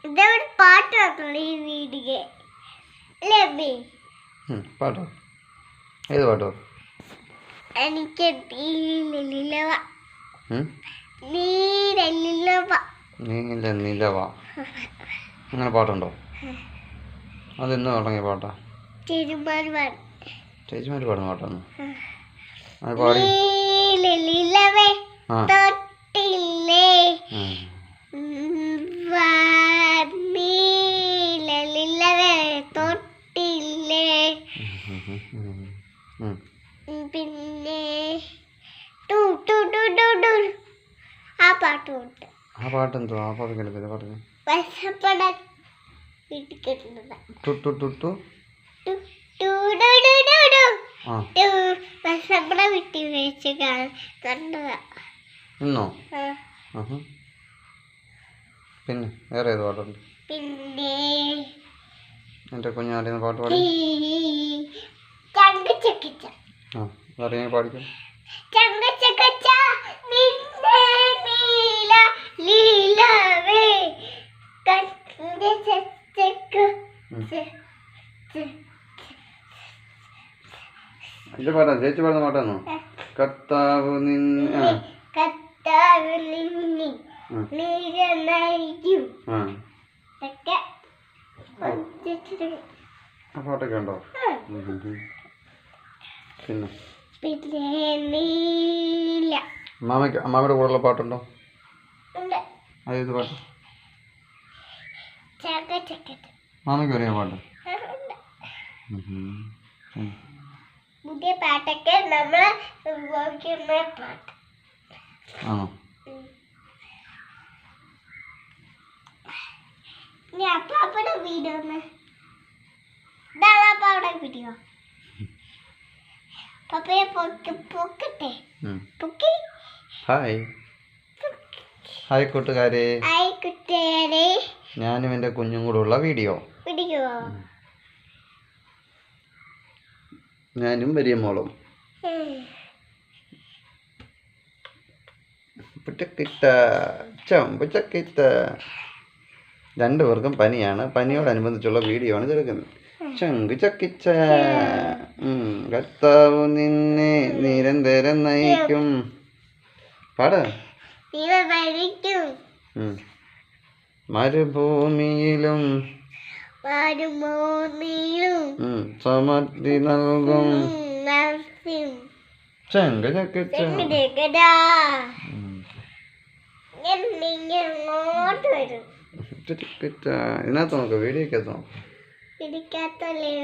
ഇതൊരു പാട്ട് വെക്കണം ഈ വീഡിയോ അല്ലേ? പാട്ടോ? ഏത് പാട്ടോ? എനിക്ക് നീല നിലവ അങ്ങനെ പാട്ടുണ്ടോ? അതെന്ന് തുടങ്ങിയ പാട്ടാ? ചേച്ചിമാര് പാടുന്ന പാട്ടാണ്. അത് പാടി. പിന്നെ ആ പാട്ടുണ്ട്. ആ പാട്ടെന്തോ? ആ പാട്ട് കേൾക്കില്ല. പറഞ്ഞു ഇന്നോ? പിന്നെ വേറെ ഏത് പാട്ടുണ്ട്? പിന്നെ എൻ്റെ കുഞ്ഞാടിന്ന് പാട്ട് പാടി. അറിയാൻ പാടിക്കും. ഇത് പാട്ടാ? ചേച്ചി പാടുന്ന പാട്ടാണോ? കർത്താവ് നിന്നെ ആ പാട്ടൊക്കെ ഉണ്ടോ? പിന്നെ അമ്മാമ്മയുടെ കൂടെയുള്ള പാട്ടുണ്ടോ? അതേത് പാട്ട്? മാമയ്ക്ക് അറിയാം പാട്ട്? പുതിയ പാട്ടൊക്കെ നമ്മള് പാട്ട് ആണോ? അപ്പാപ്പയുടെ വീഡിയോ വീഡിയോ പപ്പയെ പൊക്കട്ടെ. ഹായ് ഹായ് കൂട്ടുകാരെ, ഞാനും എൻ്റെ കുഞ്ഞും കൂടെ ഉള്ള വീഡിയോ. ഞാനും വലിയ മോളും. രണ്ടുപേർക്കും പനിയാണ്. പനിയോടനുബന്ധിച്ചുള്ള വീഡിയോ ആണ് ചെറുക്കുന്നത്. ചങ്ക് ചക്കിച്ച കർത്താവ് നിന്നെ നിരന്തരം നയിക്കും. പാട്. മരുഭൂമിയിലും സമൃദ്ധി നൽകും. ചങ്ക് ചക്കിച്ച ഇതിനകത്ത് നോക്കാം. വീഡിയോക്കകത്ത് നോക്കാം. വീടിക്കാത്തല്ലേ